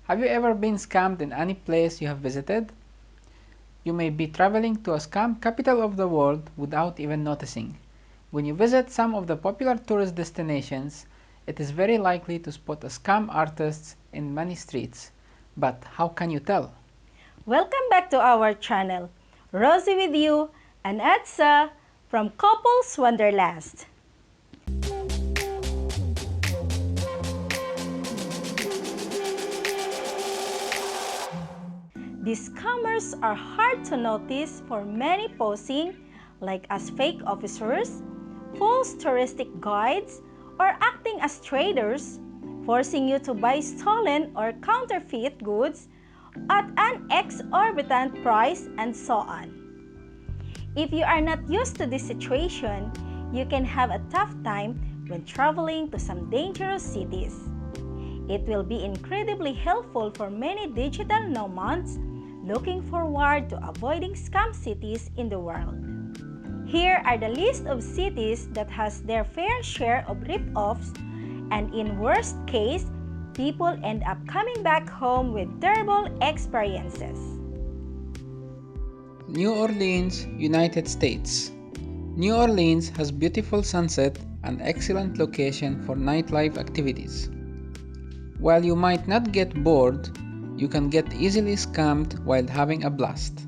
Have you ever been scammed in any place you have visited? You may be traveling to a scam capital of the world without even noticing. When you visit some of the popular tourist destinations, it is very likely to spot a scam artist in many streets. But how can you tell? Welcome back to our channel. Rosie with you and Edsa from Couples Wanderlust. These scammers are hard to notice for many posing like as fake officers, false touristic guides, or acting as traders, forcing you to buy stolen or counterfeit goods at an exorbitant price and so on. If you are not used to this situation, you can have a tough time when traveling to some dangerous cities. It will be incredibly helpful for many digital nomads looking forward to avoiding scam cities in the world. Here are the list of cities that has their fair share of rip-offs, and in worst case, people end up coming back home with terrible experiences. New Orleans, United States. New Orleans has beautiful sunset and excellent location for nightlife activities. While you might not get bored, you can get easily scammed while having a blast.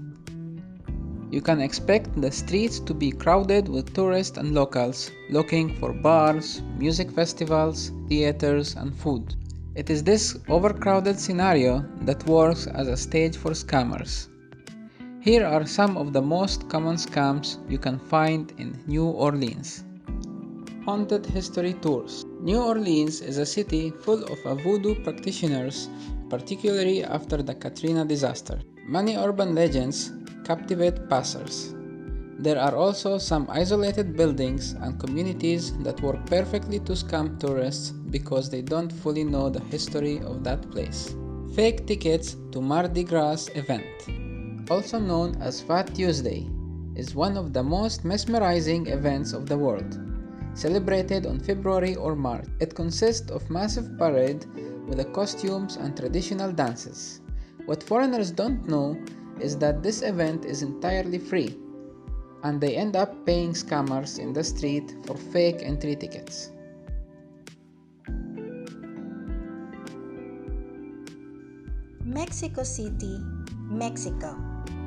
You can expect the streets to be crowded with tourists and locals looking for bars, music festivals, theaters, and food. It is this overcrowded scenario that works as a stage for scammers. Here are some of the most common scams you can find in New Orleans. Haunted History Tours. New Orleans is a city full of voodoo practitioners, particularly after the Katrina disaster. Many urban legends captivate passers. There are also some isolated buildings and communities that work perfectly to scam tourists because they don't fully know the history of that place. Fake tickets to Mardi Gras event, also known as Fat Tuesday, is one of the most mesmerizing events of the world, celebrated on February or March. It consists of massive parade with the costumes and traditional dances. What foreigners don't know is that this event is entirely free, and they end up paying scammers in the street for fake entry tickets. Mexico City, Mexico.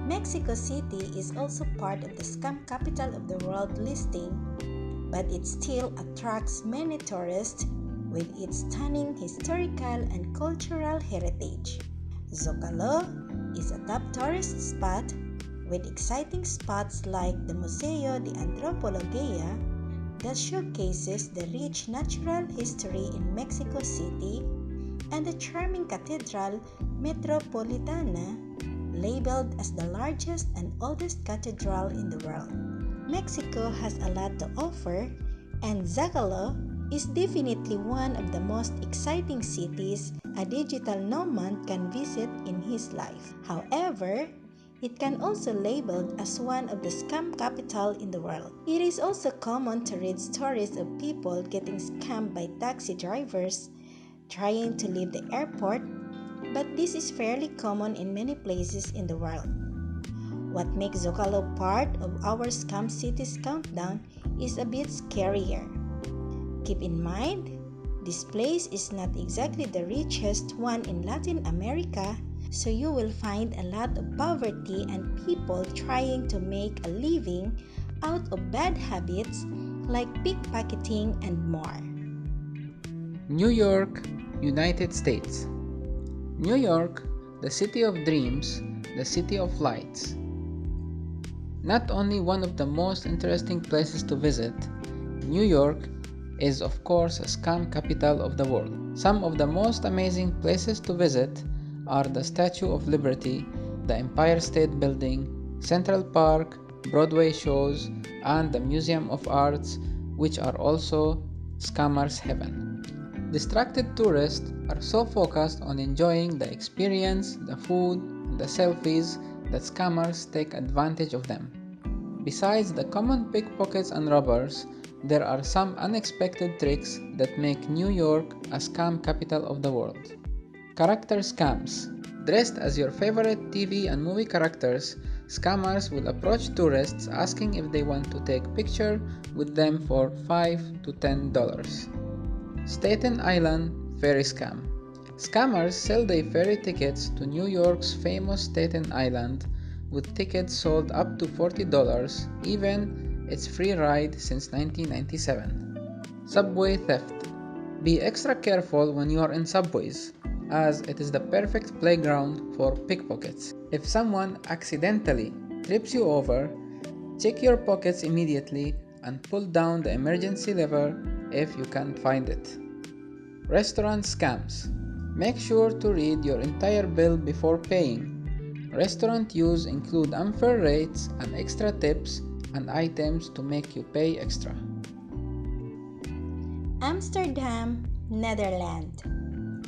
Mexico City is also part of the scam capital of the world listing, but it still attracts many tourists with its stunning historical and cultural heritage. Zocalo is a top tourist spot with exciting spots like the Museo de Antropología that showcases the rich natural history in Mexico City, and the charming Cathedral Metropolitana, labeled as the largest and oldest cathedral in the world. Mexico has a lot to offer, and Zocalo is definitely one of the most exciting cities a digital nomad can visit in his life. However, it can also be labeled as one of the scam capital in the world. It is also common to read stories of people getting scammed by taxi drivers trying to leave the airport, but this is fairly common in many places in the world. What makes Zocalo part of our Scam Cities countdown is a bit scarier. Keep in mind, this place is not exactly the richest one in Latin America, so you will find a lot of poverty and people trying to make a living out of bad habits like pickpocketing and more. New York, United States. New York, the city of dreams, the city of lights. Not only one of the most interesting places to visit, New York is of course a scam capital of the world. Some of the most amazing places to visit are the Statue of Liberty, the Empire State Building, Central Park, Broadway shows, and the Museum of Arts, which are also scammers' heaven. Distracted tourists are so focused on enjoying the experience, the food, and the selfies that scammers take advantage of them. Besides the common pickpockets and robbers, there are some unexpected tricks that make New York a scam capital of the world. Character scams. Dressed as your favorite TV and movie characters, scammers will approach tourists asking if they want to take picture with them for $5 to $10. Staten Island Ferry Scam. Scammers sell their ferry tickets to New York's famous Staten Island, with tickets sold up to $40, even its free ride since 1997. Subway theft. Be extra careful when you are in subways, as it is the perfect playground for pickpockets. If someone accidentally trips you over, check your pockets immediately and pull down the emergency lever if you can't find it. Restaurant scams. Make sure to read your entire bill before paying. Restaurant use include unfair rates and extra tips and items to make you pay extra. Amsterdam, Netherlands.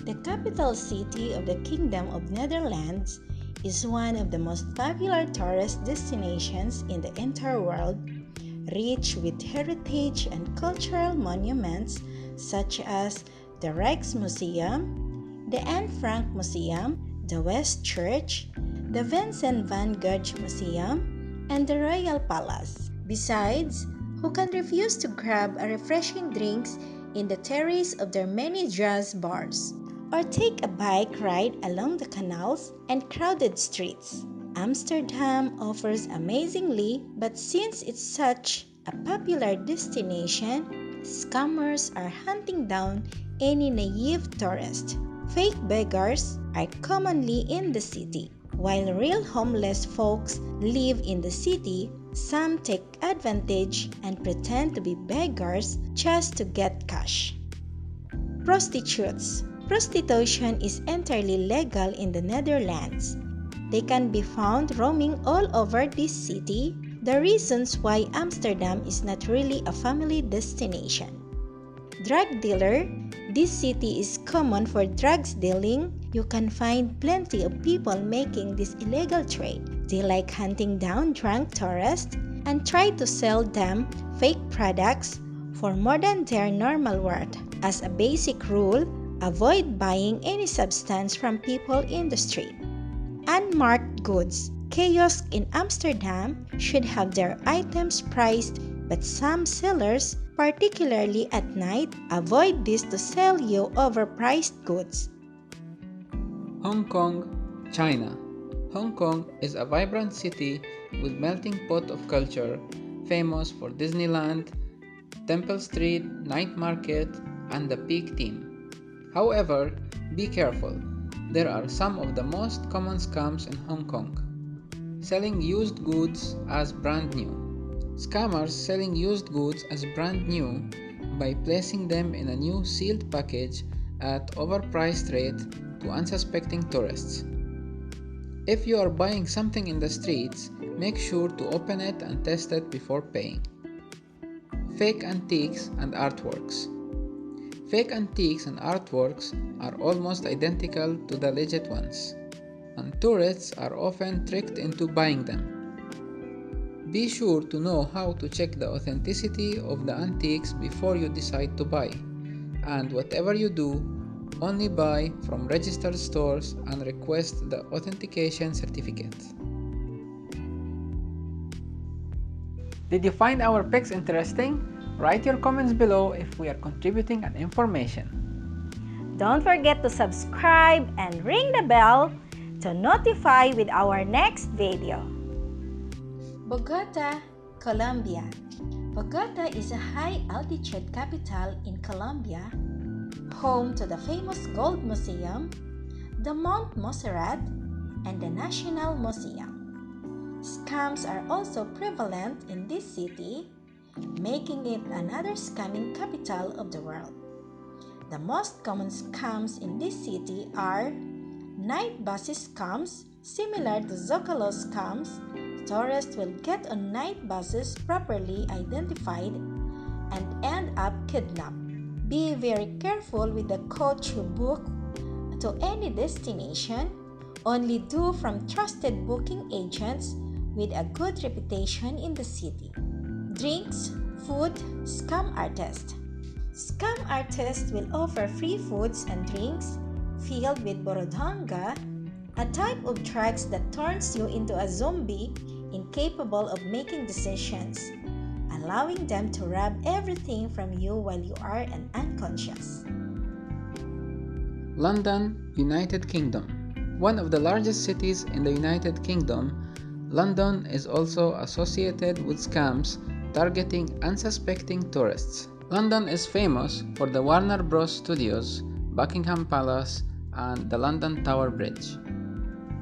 The capital city of the Kingdom of Netherlands is one of the most popular tourist destinations in the entire world, rich with heritage and cultural monuments such as the Rijksmuseum, the Anne Frank Museum, the West Church, the Vincent van Gogh Museum, and the Royal Palace. Besides, who can refuse to grab a refreshing drinks in the terrace of their many jazz bars, or take a bike ride along the canals and crowded streets? Amsterdam offers amazingly, but since it's such a popular destination, scammers are hunting down any naive tourist. Fake beggars are commonly in the city. While real homeless folks live in the city, some take advantage and pretend to be beggars just to get cash. Prostitutes. Prostitution is entirely legal in the Netherlands. They can be found roaming all over this city, the reasons why Amsterdam is not really a family destination. Drug dealer. This city is common for drugs dealing. You can find plenty of people making this illegal trade. They like hunting down drunk tourists and try to sell them fake products for more than their normal worth. As a basic rule, avoid buying any substance from people in the street. Unmarked goods. Kiosks in Amsterdam should have their items priced, but some sellers, particularly at night, avoid this to sell you overpriced goods. Hong Kong, China. Hong Kong is a vibrant city with melting pot of culture, famous for Disneyland, Temple Street, night market, and the Peak theme. However, be careful. There are some of the most common scams in Hong Kong. Selling used goods as brand new. Scammers selling used goods as brand new by placing them in a new sealed package at overpriced rate to unsuspecting tourists. If you are buying something in the streets, make sure to open it and test it before paying. Fake antiques and artworks. Fake antiques and artworks are almost identical to the legit ones, and tourists are often tricked into buying them. Be sure to know how to check the authenticity of the antiques before you decide to buy, and whatever you do, only buy from registered stores and request the authentication certificate. Did you find our pics interesting? Write your comments below if we are contributing an information. Don't forget to subscribe and ring the bell to notify with our next video. Bogota, Colombia. Bogota is a high-altitude capital in Colombia, home to the famous Gold Museum, the Mount Moserrat, and the National Museum. Scams are also prevalent in this city, making it another scamming capital of the world. The most common scams in this city are night buses scams. Similar to Zocalo scams, tourists will get on night buses properly identified and end up kidnapped. Be very careful with the coach you book to any destination. Only do from trusted booking agents with a good reputation in the city. Drinks, food, scam artists. Scam artists will offer free foods and drinks, filled with borodhanga, a type of drugs that turns you into a zombie incapable of making decisions, allowing them to rob everything from you while you are unconscious. London, United Kingdom. One of the largest cities in the United Kingdom, London is also associated with scams targeting unsuspecting tourists. London is famous for the Warner Bros. Studios, Buckingham Palace, and the London Tower Bridge.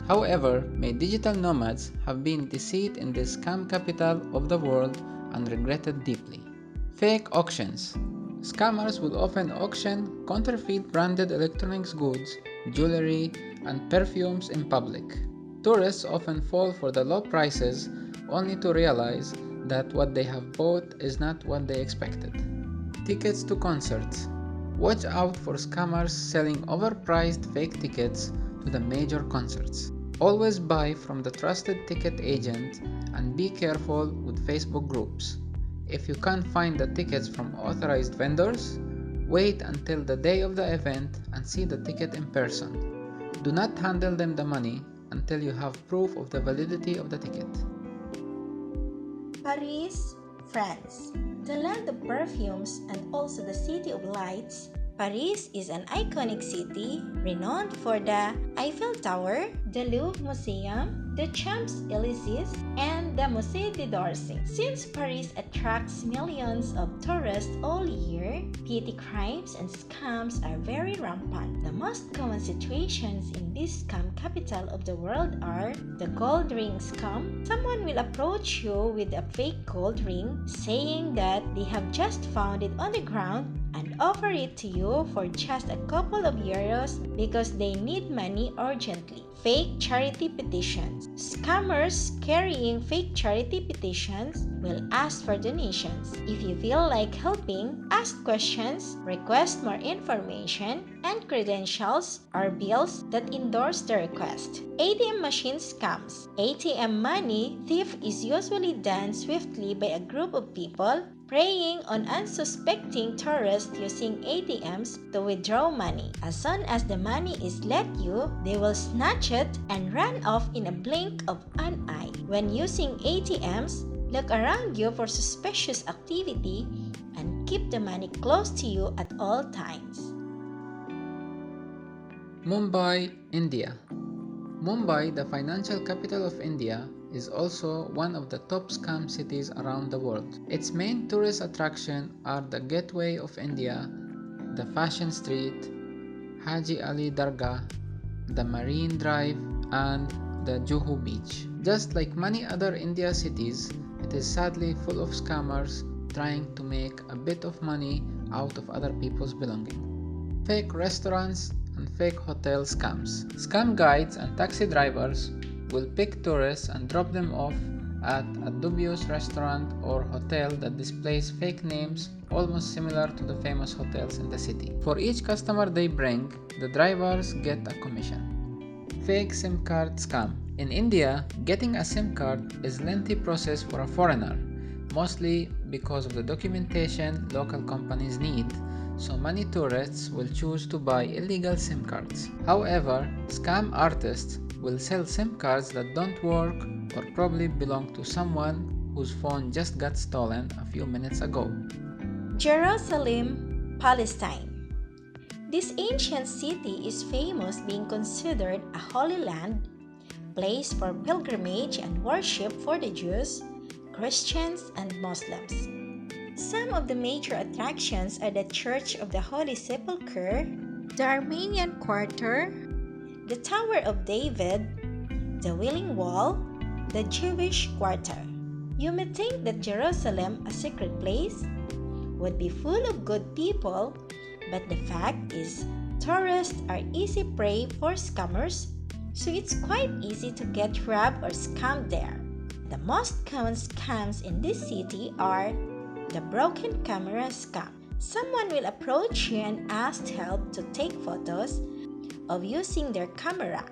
However, many digital nomads have been deceived in this scam capital of the world and regretted deeply. Fake auctions. Scammers will often auction counterfeit branded electronics goods, jewelry, and perfumes in public. Tourists often fall for the low prices only to realize that what they have bought is not what they expected. Tickets to concerts. Watch out for scammers selling overpriced fake tickets to the major concerts. Always buy from the trusted ticket agent and be careful with Facebook groups. If you can't find the tickets from authorized vendors, wait until the day of the event and see the ticket in person. Do not handle them the money until you have proof of the validity of the ticket. Paris, France. The land of perfumes and also the city of lights, Paris is an iconic city renowned for the Eiffel Tower, the Louvre Museum, the Champs-Élysées, and the Musée d'Orsay. Since Paris attracts millions of tourists all year, petty crimes and scams are very rampant. The most common situations in this scam capital of the world are the gold ring scam. Someone will approach you with a fake gold ring, saying that they have just found it on the ground and offer it to you for just a couple of euros because they need money urgently. Fake charity petitions. Scammers carrying fake charity petitions will ask for donations. If you feel like helping, ask questions, request more information, and credentials or bills that endorse the request. ATM machine scams. ATM money theft is usually done swiftly by a group of people preying on unsuspecting tourists using ATMs to withdraw money. As soon as the money is let you, they will snatch it and run off in a blink of an eye. When using ATMs, look around you for suspicious activity and keep the money close to you at all times. Mumbai, India. Mumbai, the financial capital of India, is also one of the top scam cities around the world. Its main tourist attractions are the Gateway of India, the Fashion Street, Haji Ali Dargah, the Marine Drive, and the Juhu Beach. Just like many other India cities, it is sadly full of scammers trying to make a bit of money out of other people's belongings. Fake restaurants and fake hotel scams. Scam guides and taxi drivers will pick tourists and drop them off at a dubious restaurant or hotel that displays fake names almost similar to the famous hotels in the city. For each customer they bring, the drivers get a commission. Fake SIM card scam. In India, getting a SIM card is a lengthy process for a foreigner, mostly because of the documentation local companies need, so many tourists will choose to buy illegal SIM cards. However, scam artists will sell SIM cards that don't work or probably belong to someone whose phone just got stolen a few minutes ago. Jerusalem, Palestine. This ancient city is famous being considered a holy land, place for pilgrimage and worship for the Jews, Christians, and Muslims. Some of the major attractions are the Church of the Holy Sepulchre, the Armenian Quarter, the Tower of David, the Wailing Wall, the Jewish Quarter. You may think that Jerusalem, a secret place, would be full of good people, but the fact is, tourists are easy prey for scammers, so it's quite easy to get robbed or scammed there. The most common scams in this city are the broken camera scam. Someone will approach you and ask help to take photos of using their camera.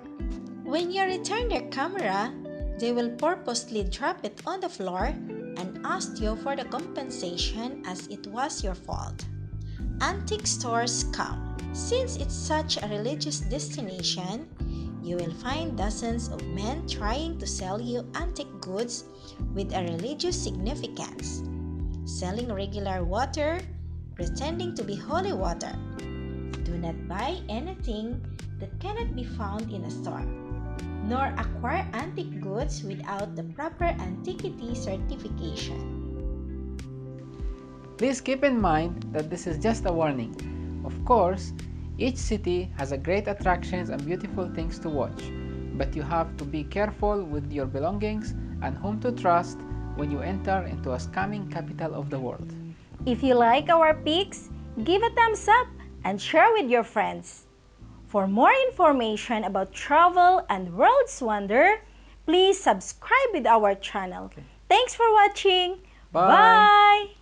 When you return their camera, they will purposely drop it on the floor and ask you for the compensation as it was your fault. antique stores come. Since it's such a religious destination, you will find dozens of men trying to sell you antique goods with a religious significance, selling regular water, pretending to be holy water. Do not buy anything that cannot be found in a store, nor acquire antique goods without the proper antiquity certification. Please keep in mind that this is just a warning. Of course, each city has a great attractions and beautiful things to watch, but you have to be careful with your belongings and whom to trust when you enter into a scamming capital of the world. If you like our pics, give a thumbs up and share with your friends. For more information about travel and world's wonder, please subscribe with our channel. Thanks for watching. Bye! Bye!